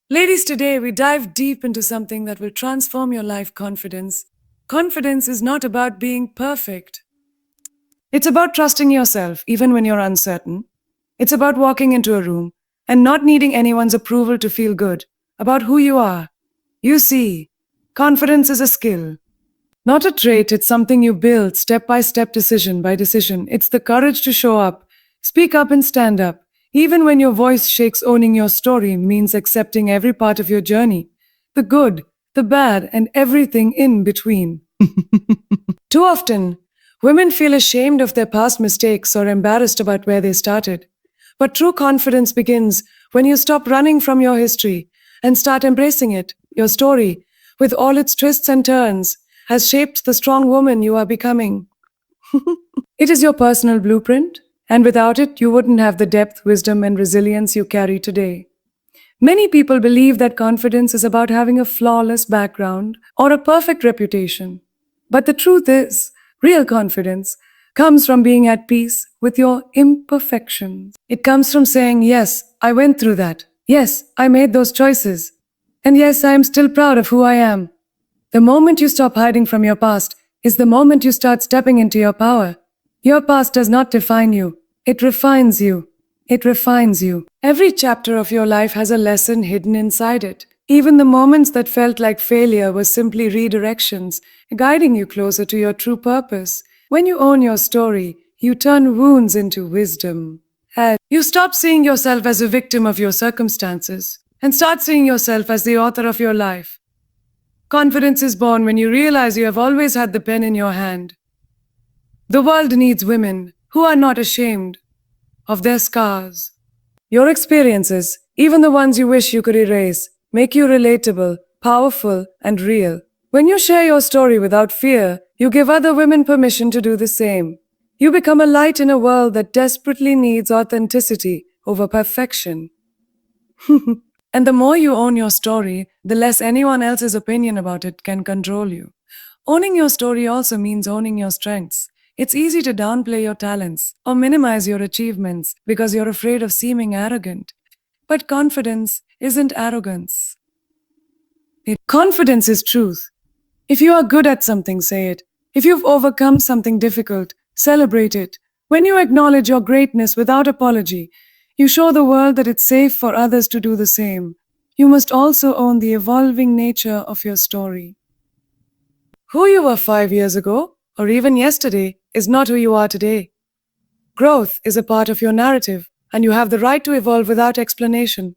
Ladies, today we dive deep into something that will transform your life: confidence. Confidence is not about being perfect, it's about trusting yourself even when you're uncertain. It's about walking into a room and not needing anyone's approval to feel good about who you are. You see, confidence is a skill, not a trait. It's something you build step by step, decision by decision. It's the courage to show up, speak up, and stand up. Even when your voice shakes, owning your story means accepting every part of your journey: the good, the bad, and everything in between. Too often, women feel ashamed of their past mistakes or embarrassed about where they started. But true confidence begins when you stop running from your history and start embracing it. Your story, with all its twists and turns, has shaped the strong woman you are becoming. It is your personal blueprint, and without it, you wouldn't have the depth, wisdom, and resilience you carry today. Many people believe that confidence is about having a flawless background or a perfect reputation. But the truth is, real confidence comes from being at peace with your imperfections. It comes from saying, yes, I went through that. Yes, I made those choices. And yes, I am still proud of who I am. The moment you stop hiding from your past is the moment you start stepping into your power. Your past does not define you, it refines you. It refines you. Every chapter of your life has a lesson hidden inside it. Even the moments that felt like failure were simply redirections, guiding you closer to your true purpose. When you own your story, you turn wounds into wisdom. And you stop seeing yourself as a victim of your circumstances and start seeing yourself as the author of your life. Confidence is born when you realize you have always had the pen in your hand. The world needs women who are not ashamed of their scars. Your experiences, even the ones you wish you could erase, make you relatable, powerful, and real. When you share your story without fear, you give other women permission to do the same. You become a light in a world that desperately needs authenticity over perfection. And the more you own your story, the less anyone else's opinion about it can control you. Owning your story also means owning your strengths. It's easy to downplay your talents or minimize your achievements because you're afraid of seeming arrogant. But confidence isn't arrogance. Confidence is truth. If you are good at something, say it. If you've overcome something difficult, celebrate it. When you acknowledge your greatness without apology, you show the world that it's safe for others to do the same. You must also own the evolving nature of your story. Who you were 5 years ago, or even yesterday, is not who you are today. Growth is a part of your narrative, and you have the right to evolve without explanation.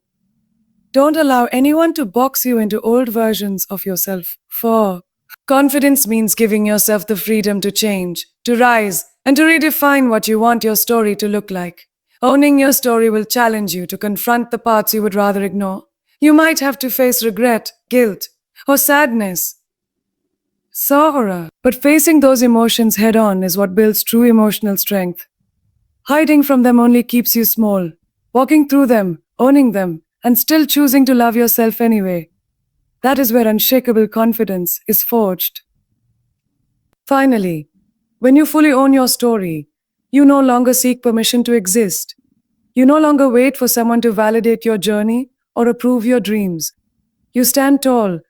Don't allow anyone to box you into old versions of yourself. 4. Confidence means giving yourself the freedom to change, to rise, and to redefine what you want your story to look like. Owning your story will challenge you to confront the parts you would rather ignore. You might have to face regret, guilt, or sadness, sorrow. But facing those emotions head on is what builds true emotional strength. Hiding from them only keeps you small. Walking through them, owning them, and still choosing to love yourself anyway. That is where unshakable confidence is forged. Finally, when you fully own your story, you no longer seek permission to exist. You no longer wait for someone to validate your journey or approve your dreams. You stand tall,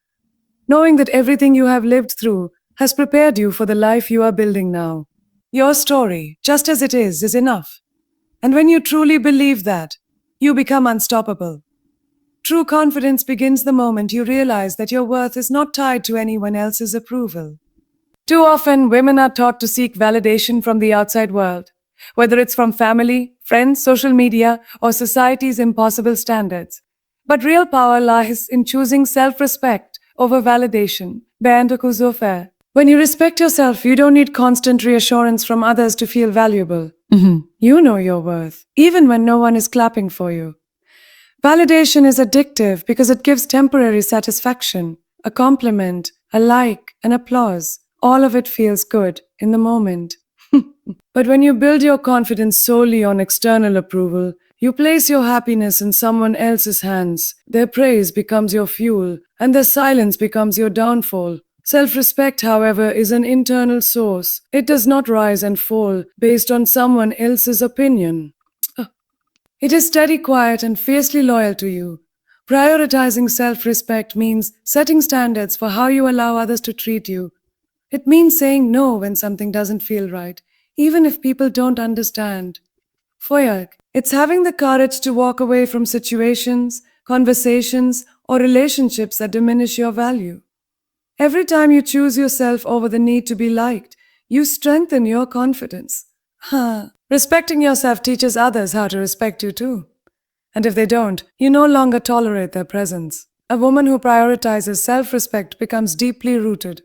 knowing that everything you have lived through has prepared you for the life you are building now. Your story, just as it is enough. And when you truly believe that, you become unstoppable. True confidence begins the moment you realize that your worth is not tied to anyone else's approval. Too often, women are taught to seek validation from the outside world, whether it's from family, friends, social media, or society's impossible standards. But real power lies in choosing self-respect over validation. When you respect yourself, you don't need constant reassurance from others to feel valuable. You know your worth, even when no one is clapping for you. Validation is addictive because it gives temporary satisfaction, a compliment, a like, an applause. All of it feels good in the moment. But when you build your confidence solely on external approval, you place your happiness in someone else's hands. Their praise becomes your fuel, and their silence becomes your downfall. Self-respect, however, is an internal source. It does not rise and fall based on someone else's opinion. It is steady, quiet, and fiercely loyal to you. Prioritizing self respect means setting standards for how you allow others to treat you. It means saying no when something doesn't feel right, even if people don't understand. Foyak, it's having the courage to walk away from situations, conversations, or relationships that diminish your value. Every time you choose yourself over the need to be liked, you strengthen your confidence. Respecting yourself teaches others how to respect you too. And if they don't, you no longer tolerate their presence. A woman who prioritizes self respect becomes deeply rooted.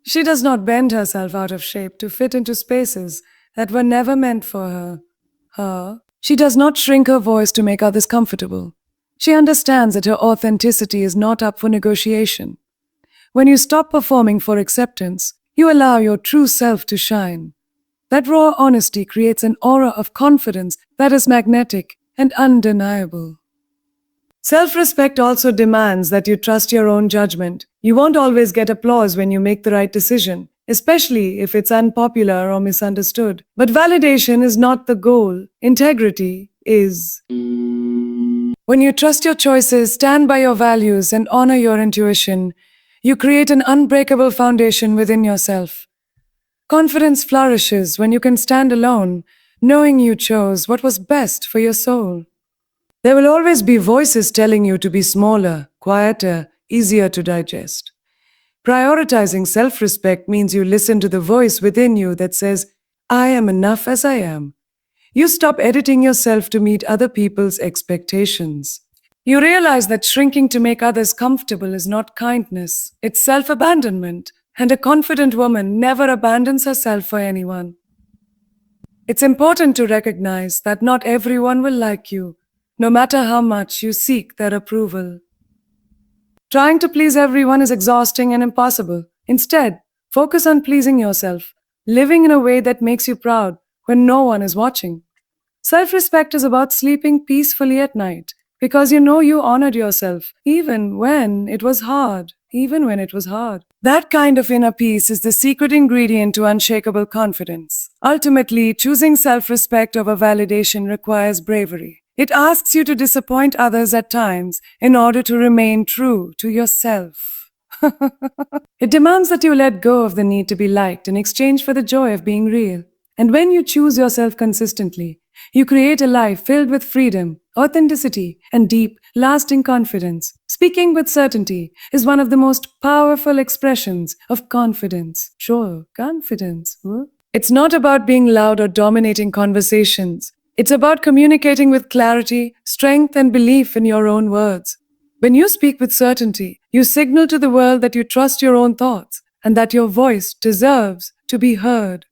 She does not bend herself out of shape to fit into spaces that were never meant for her. She does not shrink her voice to make others comfortable. She understands that her authenticity is not up for negotiation. When you stop performing for acceptance, you allow your true self to shine. That raw honesty creates an aura of confidence that is magnetic and undeniable. Self-respect also demands that you trust your own judgment. You won't always get applause when you make the right decision, especially if it's unpopular or misunderstood. But validation is not the goal. Integrity is. When you trust your choices, stand by your values, and honor your intuition, you create an unbreakable foundation within yourself. Confidence flourishes when you can stand alone, knowing you chose what was best for your soul. There will always be voices telling you to be smaller, quieter, easier to digest. Prioritizing self-respect means you listen to the voice within you that says, I am enough as I am. You stop editing yourself to meet other people's expectations. You realize that shrinking to make others comfortable is not kindness, it's self-abandonment, and a confident woman never abandons herself for anyone. It's important to recognize that not everyone will like you, no matter how much you seek their approval. Trying to please everyone is exhausting and impossible. Instead, focus on pleasing yourself, living in a way that makes you proud when no one is watching. Self-respect is about sleeping peacefully at night because you know you honored yourself, even when it was hard. That kind of inner peace is the secret ingredient to unshakable confidence. Ultimately, choosing self-respect over validation requires bravery. It asks you to disappoint others at times in order to remain true to yourself. It demands that you let go of the need to be liked in exchange for the joy of being real. And when you choose yourself consistently, you create a life filled with freedom, authenticity, and deep, lasting confidence. Speaking with certainty is one of the most powerful expressions of confidence. Sure, confidence. Huh? It's not about being loud or dominating conversations. It's about communicating with clarity, strength, and belief in your own words. When you speak with certainty, you signal to the world that you trust your own thoughts and that your voice deserves to be heard.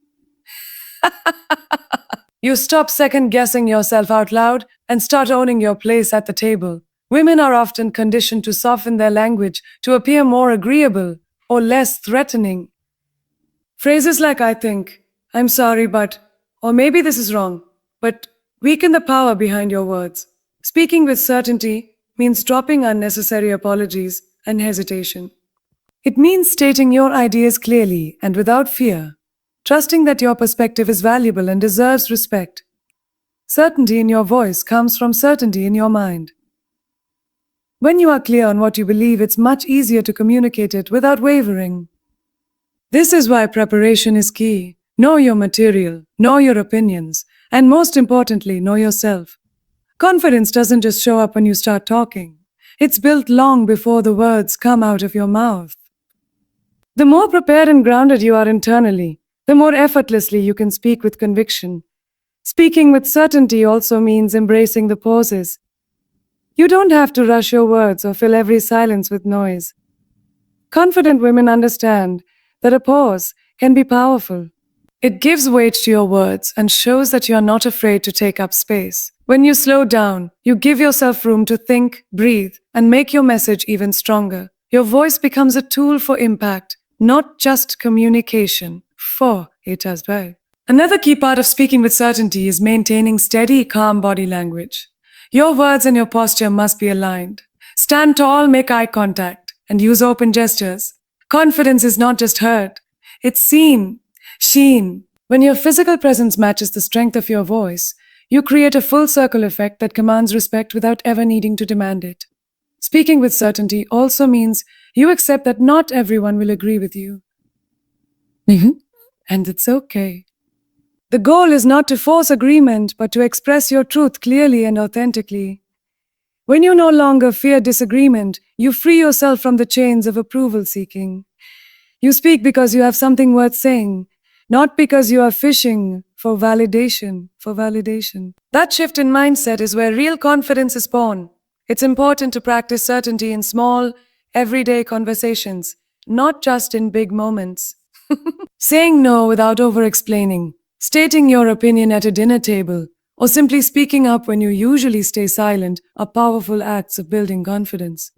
You stop second-guessing yourself out loud and start owning your place at the table. Women are often conditioned to soften their language to appear more agreeable or less threatening. Phrases like I think, I'm sorry but, or maybe this is wrong, but weaken the power behind your words. Speaking with certainty means dropping unnecessary apologies and hesitation. It means stating your ideas clearly and without fear, trusting that your perspective is valuable and deserves respect. Certainty in your voice comes from certainty in your mind. When you are clear on what you believe, it's much easier to communicate it without wavering. This is why preparation is key. Know your material, know your opinions, and most importantly, know yourself. Confidence doesn't just show up when you start talking. It's built long before the words come out of your mouth. The more prepared and grounded you are internally, the more effortlessly you can speak with conviction. Speaking with certainty also means embracing the pauses. You don't have to rush your words or fill every silence with noise. Confident women understand that a pause can be powerful. It gives weight to your words and shows that you are not afraid to take up space. When you slow down, you give yourself room to think, breathe, and make your message even stronger. Your voice becomes a tool for impact, not just communication, for it as well. Another key part of speaking with certainty is maintaining steady, calm body language. Your words and your posture must be aligned. Stand tall, make eye contact, and use open gestures. Confidence is not just heard, it's seen. When your physical presence matches the strength of your voice, You create a full circle effect that commands respect without ever needing to demand it. Speaking with certainty also means you accept that not everyone will agree with you. And it's okay. The goal is not to force agreement, but to express your truth clearly and authentically. When you no longer fear disagreement, you free yourself from the chains of approval seeking. You speak because you have something worth saying, not because you are fishing for validation. That shift in mindset is where real confidence is born. It's important to practice certainty in small, everyday conversations, not just in big moments. Saying no without over explaining, stating your opinion at a dinner table, or simply speaking up when you usually stay silent are powerful acts of building confidence.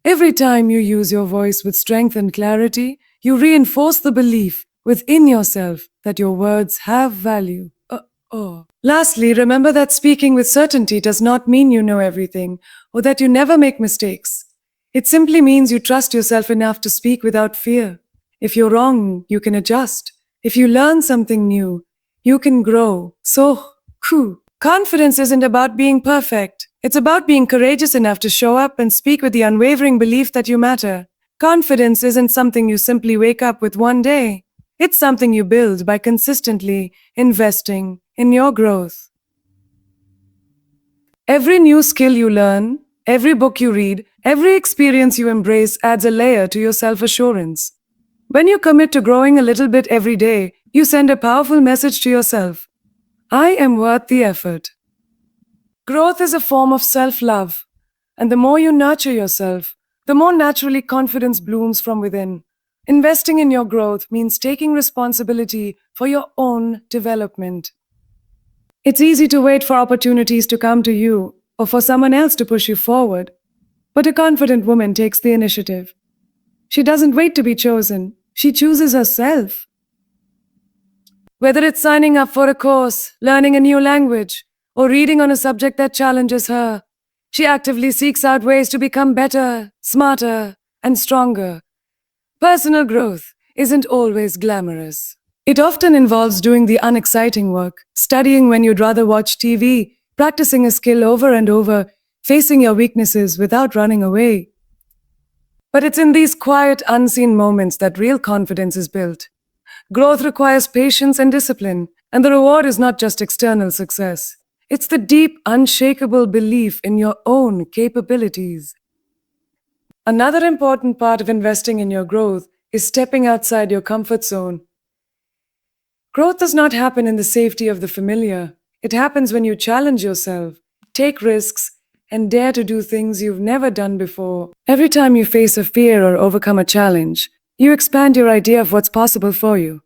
Every time you use your voice with strength and clarity, you reinforce the belief within yourself that your words have value. Lastly, remember that speaking with certainty does not mean you know everything or that you never make mistakes. It simply means you trust yourself enough to speak without fear. If you're wrong, you can adjust. If you learn something new, you can grow. Confidence isn't about being perfect. It's about being courageous enough to show up and speak with the unwavering belief that you matter. Confidence isn't something you simply wake up with one day. It's something you build by consistently investing in your growth. Every new skill you learn, every book you read, every experience you embrace adds a layer to your self-assurance. When you commit to growing a little bit every day, you send a powerful message to yourself. I am worth the effort. Growth is a form of self-love, and the more you nurture yourself, the more naturally confidence blooms from within. Investing in your growth means taking responsibility for your own development. It's easy to wait for opportunities to come to you or for someone else to push you forward, but a confident woman takes the initiative. She doesn't wait to be chosen, she chooses herself. Whether it's signing up for a course, learning a new language, or reading on a subject that challenges her, she actively seeks out ways to become better, smarter, and stronger. Personal growth isn't always glamorous. It often involves doing the unexciting work, studying when you'd rather watch TV, practicing a skill over and over, facing your weaknesses without running away. But it's in these quiet, unseen moments that real confidence is built. Growth requires patience and discipline, and the reward is not just external success. It's the deep, unshakable belief in your own capabilities. Another important part of investing in your growth is stepping outside your comfort zone. Growth does not happen in the safety of the familiar. It happens when you challenge yourself, take risks, and dare to do things you've never done before. Every time you face a fear or overcome a challenge, you expand your idea of what's possible for you.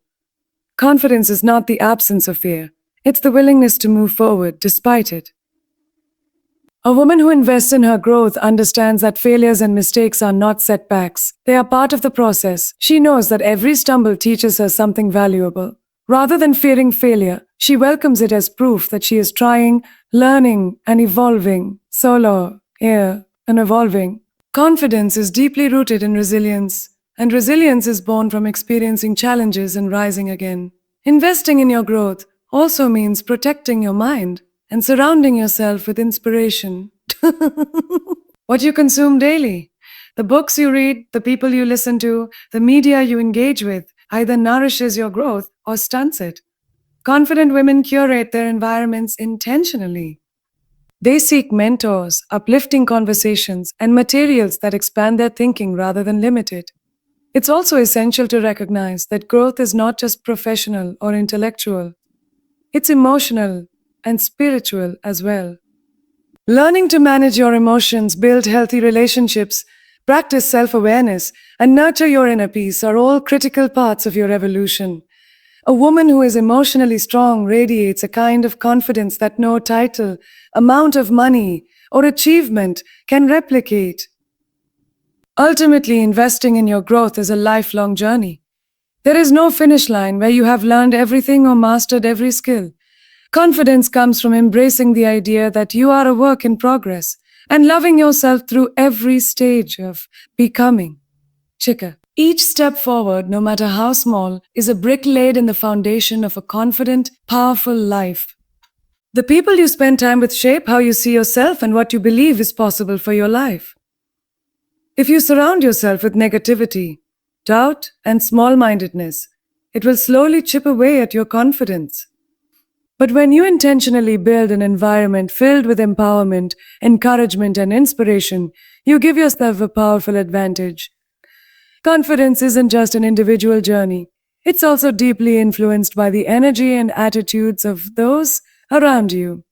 Confidence is not the absence of fear. It's the willingness to move forward despite it. A woman who invests in her growth understands that failures and mistakes are not setbacks. They are part of the process. She knows that every stumble teaches her something valuable. Rather than fearing failure, she welcomes it as proof that she is trying, learning, and evolving. And evolving. Confidence is deeply rooted in resilience, and resilience is born from experiencing challenges and rising again. Investing in your growth also means protecting your mind and surrounding yourself with inspiration. What you consume daily, the books you read, the people you listen to, the media you engage with either nourishes your growth or stunts it. Confident women curate their environments intentionally. They seek mentors, uplifting conversations, and materials that expand their thinking rather than limit it. It's also essential to recognize that growth is not just professional or intellectual. It's emotional and spiritual as well. Learning to manage your emotions, build healthy relationships, practice self-awareness, and nurture your inner peace are all critical parts of your evolution. A woman who is emotionally strong radiates a kind of confidence that no title, amount of money, or achievement can replicate. Ultimately, investing in your growth is a lifelong journey. There is no finish line where you have learned everything or mastered every skill. Confidence comes from embracing the idea that you are a work in progress and loving yourself through every stage of becoming. Each step forward, no matter how small, is a brick laid in the foundation of a confident, powerful life. The people you spend time with shape how you see yourself and what you believe is possible for your life. If you surround yourself with negativity, doubt, and small mindedness, it will slowly chip away at your confidence. But when you intentionally build an environment filled with empowerment, encouragement, and inspiration, you give yourself a powerful advantage. Confidence isn't just an individual journey, it's also deeply influenced by the energy and attitudes of those around you.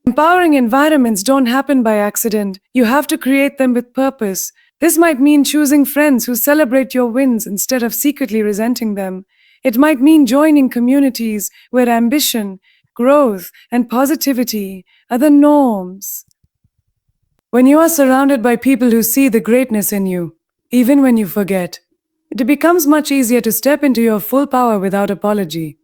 Empowering environments don't happen by accident. You have to create them with purpose. This might mean choosing friends who celebrate your wins instead of secretly resenting them. It might mean joining communities where ambition, growth, and positivity are the norms. When you are surrounded by people who see the greatness in you, even when you forget, it becomes much easier to step into your full power without apology.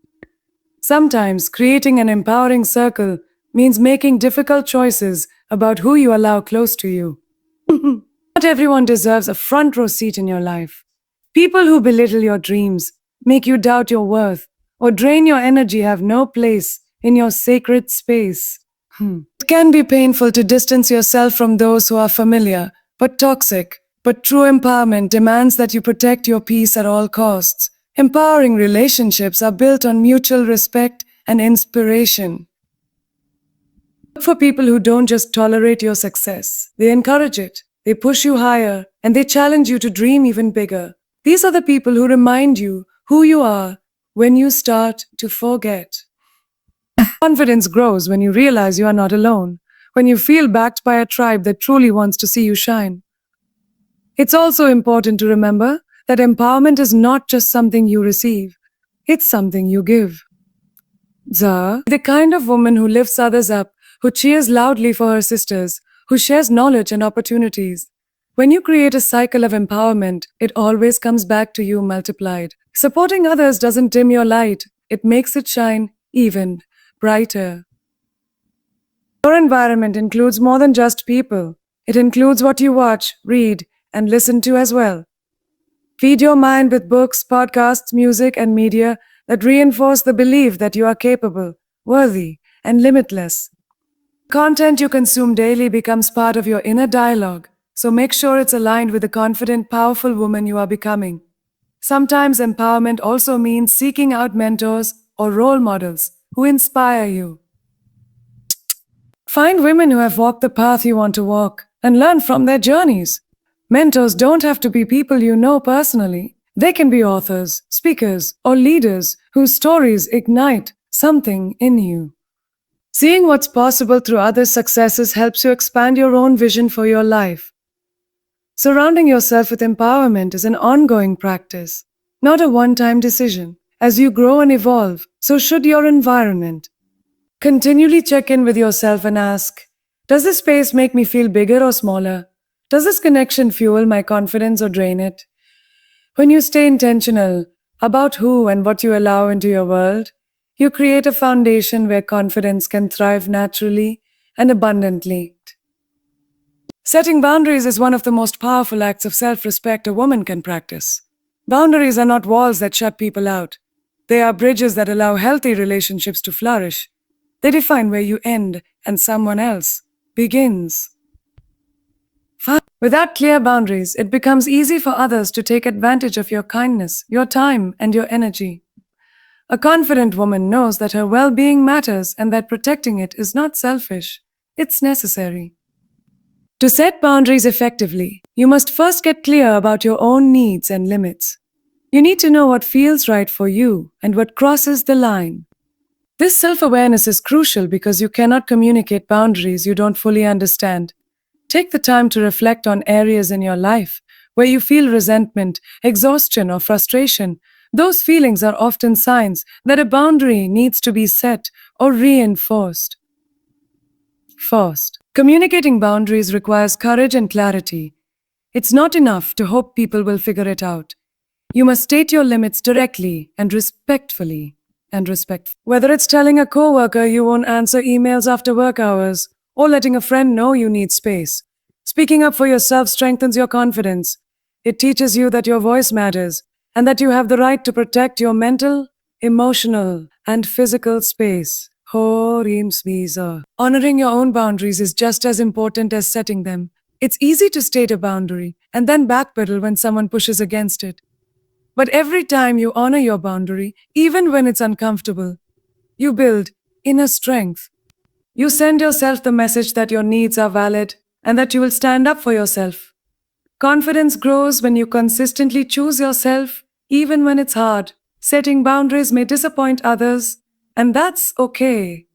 Sometimes creating an empowering circle means making difficult choices about who you allow close to you. Not everyone deserves a front row seat in your life. People who belittle your dreams, make you doubt your worth, or drain your energy have no place in your sacred space. It can be painful to distance yourself from those who are familiar, but toxic. But true empowerment demands that you protect your peace at all costs. Empowering relationships are built on mutual respect and inspiration. Look for people who don't just tolerate your success, they encourage it, they push you higher, and they challenge you to dream even bigger. These are the people who remind you who you are when you start to forget. Confidence grows when you realize you are not alone, when you feel backed by a tribe that truly wants to see you shine. It's also important to remember that empowerment is not just something you receive, it's something you give. The kind of woman who lifts others up, who cheers loudly for her sisters, who shares knowledge and opportunities. When you create a cycle of empowerment, it always comes back to you multiplied. Supporting others doesn't dim your light, it makes it shine even brighter. Your environment includes more than just people. It includes what you watch, read, and listen to as well. Feed your mind with books, podcasts, music, and media that reinforce the belief that you are capable, worthy, and limitless. Content you consume daily becomes part of your inner dialogue, so make sure it's aligned with the confident, powerful woman you are becoming. Sometimes empowerment also means seeking out mentors or role models who inspire you. Find women who have walked the path you want to walk and learn from their journeys. Mentors don't have to be people you know personally. They can be authors, speakers, or leaders whose stories ignite something in you. Seeing what's possible through others' successes helps you expand your own vision for your life. Surrounding yourself with empowerment is an ongoing practice, not a one-time decision. As you grow and evolve, so should your environment. Continually check in with yourself and ask, does this space make me feel bigger or smaller? Does this connection fuel my confidence or drain it? When you stay intentional about who and what you allow into your world, you create a foundation where confidence can thrive naturally and abundantly. Setting boundaries is one of the most powerful acts of self-respect a woman can practice. Boundaries are not walls that shut people out. They are bridges that allow healthy relationships to flourish. They define where you end and someone else begins. Without clear boundaries, it becomes easy for others to take advantage of your kindness, your time, and your energy. A confident woman knows that her well-being matters and that protecting it is not selfish, it's necessary. To set boundaries effectively, you must first get clear about your own needs and limits. You need to know what feels right for you and what crosses the line. This self-awareness is crucial because you cannot communicate boundaries you don't fully understand. Take the time to reflect on areas in your life where you feel resentment, exhaustion, or frustration. Those feelings are often signs that a boundary needs to be set or reinforced. First, communicating boundaries requires courage and clarity. It's not enough to hope people will figure it out. You must state your limits directly and respectfully. Whether it's telling a coworker you won't answer emails after work hours, or letting a friend know you need space. Speaking up for yourself strengthens your confidence. It teaches you that your voice matters and that you have the right to protect your mental, emotional, and physical space. Honoring your own boundaries is just as important as setting them. It's easy to state a boundary and then backpedal when someone pushes against it. But every time you honor your boundary, even when it's uncomfortable, you build inner strength. You send yourself the message that your needs are valid and that you will stand up for yourself. Confidence grows when you consistently choose yourself, even when it's hard. Setting boundaries may disappoint others, and that's okay.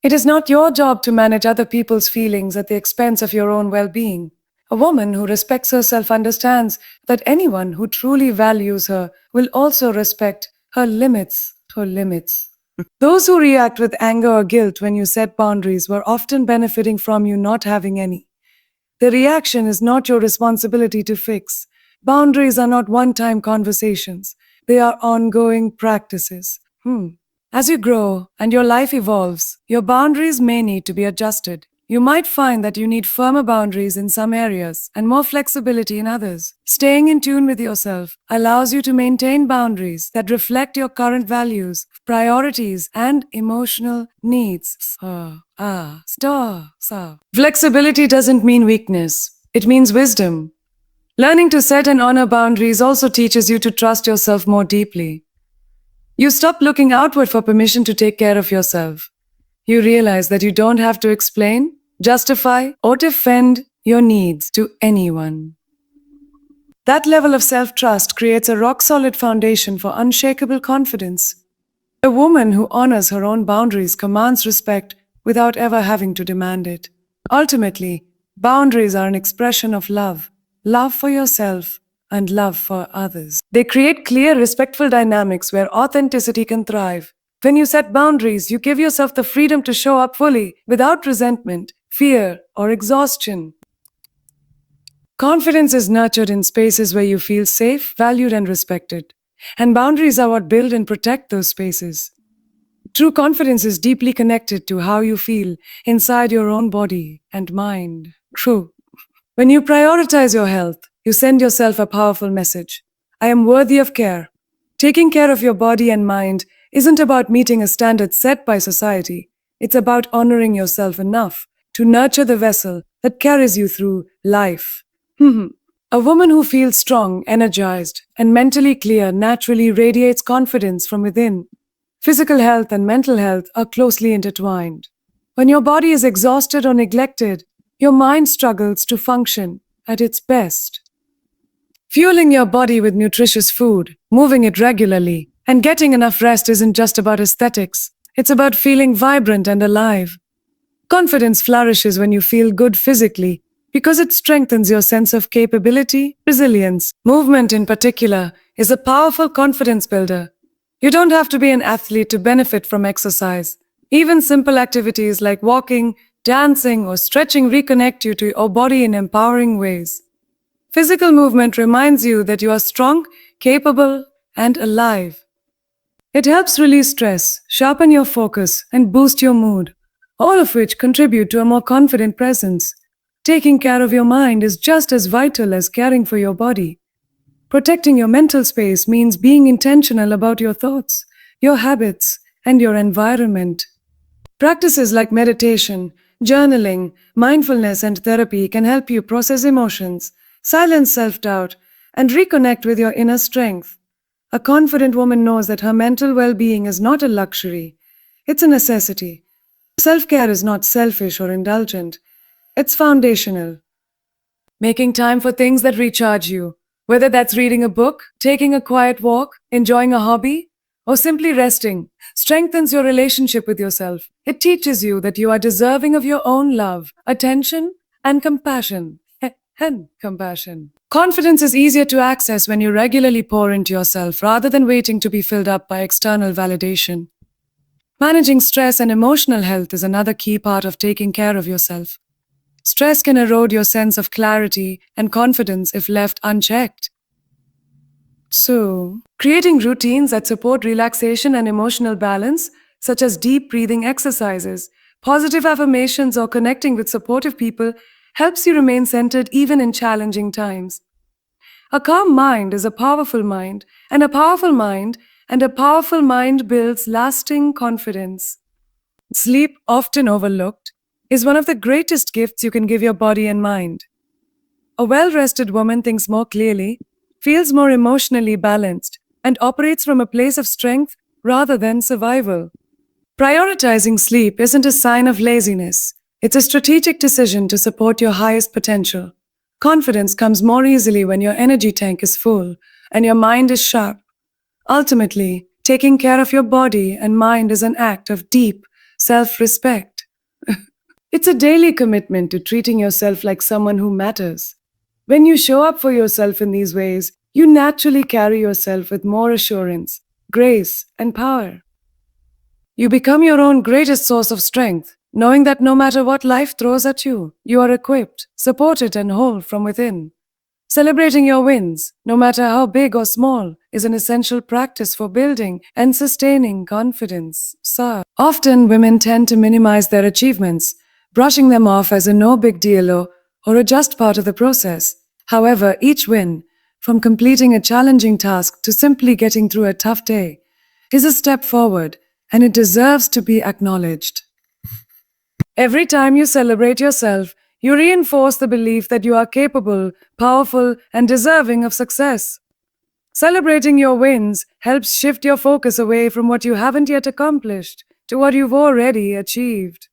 It is not your job to manage other people's feelings at the expense of your own well being. A woman who respects herself understands that anyone who truly values her will also respect her limits. Her limits. Those who react with anger or guilt when you set boundaries were often benefiting from you not having any. The reaction is not your responsibility to fix. Boundaries are not one time conversations, they are ongoing practices. As you grow and your life evolves, your boundaries may need to be adjusted. You might find that you need firmer boundaries in some areas and more flexibility in others. Staying in tune with yourself allows you to maintain boundaries that reflect your current values, priorities, and emotional needs. Flexibility doesn't mean weakness, it means wisdom. Learning to set and honor boundaries also teaches you to trust yourself more deeply. You stop looking outward for permission to take care of yourself. You realize that you don't have to explain, justify, or defend your needs to anyone. That level of self trust creates a rock solid foundation for unshakable confidence. A woman who honors her own boundaries commands respect without ever having to demand it. Ultimately, boundaries are an expression of love, love for yourself and love for others. They create clear, respectful dynamics where authenticity can thrive. When you set boundaries, you give yourself the freedom to show up fully without resentment, fear, or exhaustion. Confidence is nurtured in spaces where you feel safe, valued, and respected. And boundaries are what build and protect those spaces. True confidence is deeply connected to how you feel inside your own body and mind. True. When you prioritize your health, you send yourself a powerful message. I am worthy of care. Taking care of your body and mind isn't about meeting a standard set by society. It's about honoring yourself enough to nurture the vessel that carries you through life. A woman who feels strong, energized, and mentally clear naturally radiates confidence from within. Physical health and mental health are closely intertwined. When your body is exhausted or neglected, your mind struggles to function at its best. Fueling your body with nutritious food, moving it regularly, and getting enough rest isn't just about aesthetics. It's about feeling vibrant and alive. Confidence flourishes when you feel good physically because it strengthens your sense of capability, resilience. Movement, in particular, is a powerful confidence builder. You don't have to be an athlete to benefit from exercise. Even simple activities like walking, dancing, or stretching reconnect you to your body in empowering ways. Physical movement reminds you that you are strong, capable, and alive. It helps release stress, sharpen your focus, and boost your mood, all of which contribute to a more confident presence. Taking care of your mind is just as vital as caring for your body. Protecting your mental space means being intentional about your thoughts, your habits, and your environment. Practices like meditation, journaling, mindfulness, and therapy can help you process emotions, silence self doubt, and reconnect with your inner strength. A confident woman knows that her mental well being is not a luxury, it's a necessity. Self care is not selfish or indulgent, it's foundational. Making time for things that recharge you, whether that's reading a book, taking a quiet walk, enjoying a hobby, or simply resting, strengthens your relationship with yourself. It teaches you that you are deserving of your own love, attention, and compassion. Confidence is easier to access when you regularly pour into yourself rather than waiting to be filled up by external validation. Managing stress and emotional health is another key part of taking care of yourself. Stress can erode your sense of clarity and confidence if left unchecked. So, creating routines that support relaxation and emotional balance, such as deep breathing exercises, positive affirmations, or connecting with supportive people, helps you remain centered even in challenging times. A calm mind is a powerful mind, and a powerful mind builds lasting confidence. Sleep, often overlooked, is one of the greatest gifts you can give your body and mind. A well rested woman thinks more clearly, feels more emotionally balanced, and operates from a place of strength rather than survival. Prioritizing sleep isn't a sign of laziness, it's a strategic decision to support your highest potential. Confidence comes more easily when your energy tank is full and your mind is sharp. Ultimately, taking care of your body and mind is an act of deep self respect. It's a daily commitment to treating yourself like someone who matters. When you show up for yourself in these ways, you naturally carry yourself with more assurance, grace, and power. You become your own greatest source of strength, knowing that no matter what life throws at you, you are equipped, supported, and whole from within. Celebrating your wins, no matter how big or small, is an essential practice for building and sustaining confidence. So, often women tend to minimize their achievements, brushing them off as a no big deal or a just part of the process. However, each win, from completing a challenging task to simply getting through a tough day, is a step forward, and it deserves to be acknowledged. Every time you celebrate yourself, you reinforce the belief that you are capable, powerful, and deserving of success. Celebrating your wins helps shift your focus away from what you haven't yet accomplished to what you've already achieved.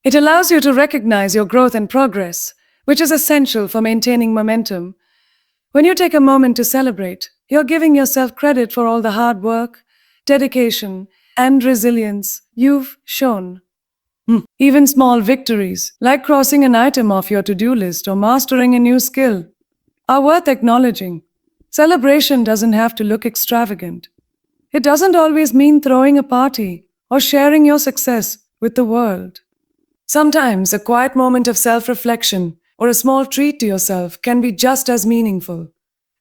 It allows you to recognize your growth and progress, which is essential for maintaining momentum. When you take a moment to celebrate, you're giving yourself credit for all the hard work, dedication, and resilience you've shown. Even small victories, like crossing an item off your to do list or mastering a new skill, are worth acknowledging. Celebration doesn't have to look extravagant. It doesn't always mean throwing a party or sharing your success with the world. Sometimes a quiet moment of self reflection or a small treat to yourself can be just as meaningful.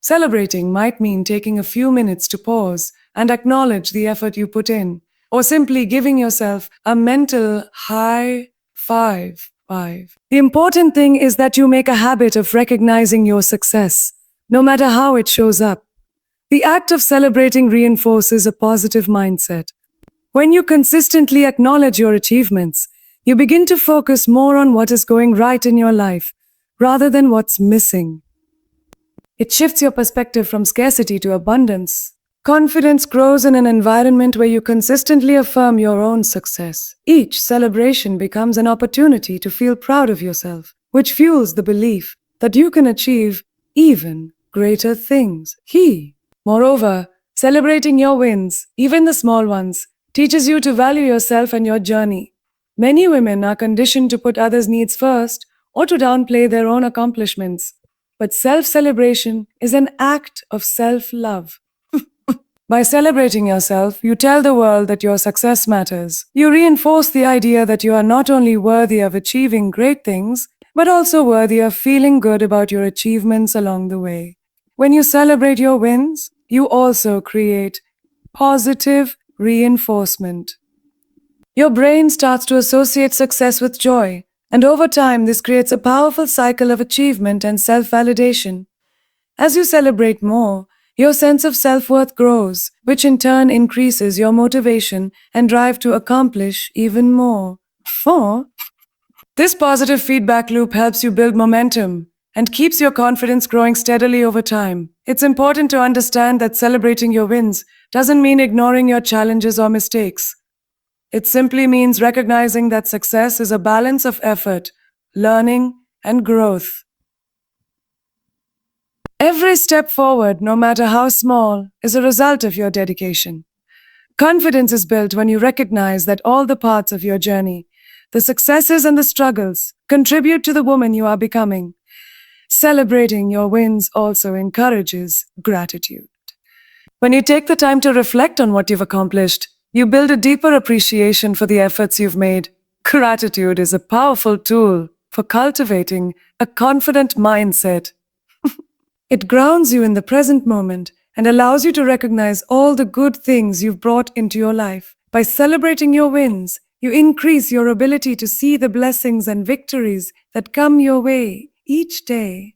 Celebrating might mean taking a few minutes to pause and acknowledge the effort you put in, or simply giving yourself a mental high five. The important thing is that you make a habit of recognizing your success, no matter how it shows up. The act of celebrating reinforces a positive mindset. When you consistently acknowledge your achievements, you begin to focus more on what is going right in your life rather than what's missing. It shifts your perspective from scarcity to abundance. Confidence grows in an environment where you consistently affirm your own success. Each celebration becomes an opportunity to feel proud of yourself, which fuels the belief that you can achieve even greater things. Moreover, celebrating your wins, even the small ones, teaches you to value yourself and your journey. Many women are conditioned to put others' needs first or to downplay their own accomplishments. But self-celebration is an act of self-love. By celebrating yourself, you tell the world that your success matters. You reinforce the idea that you are not only worthy of achieving great things, but also worthy of feeling good about your achievements along the way. When you celebrate your wins, you also create positive reinforcement. Your brain starts to associate success with joy, and over time, this creates a powerful cycle of achievement and self-validation. As you celebrate more, your sense of self-worth grows, which in turn increases your motivation and drive to accomplish even more. 4. This positive feedback loop helps you build momentum and keeps your confidence growing steadily over time. It's important to understand that celebrating your wins doesn't mean ignoring your challenges or mistakes. It simply means recognizing that success is a balance of effort, learning, and growth. Every step forward, no matter how small, is a result of your dedication. Confidence is built when you recognize that all the parts of your journey, the successes and the struggles, contribute to the woman you are becoming. Celebrating your wins also encourages gratitude. When you take the time to reflect on what you've accomplished, you build a deeper appreciation for the efforts you've made. Gratitude is a powerful tool for cultivating a confident mindset. It grounds you in the present moment and allows you to recognize all the good things you've brought into your life. By celebrating your wins, you increase your ability to see the blessings and victories that come your way each day.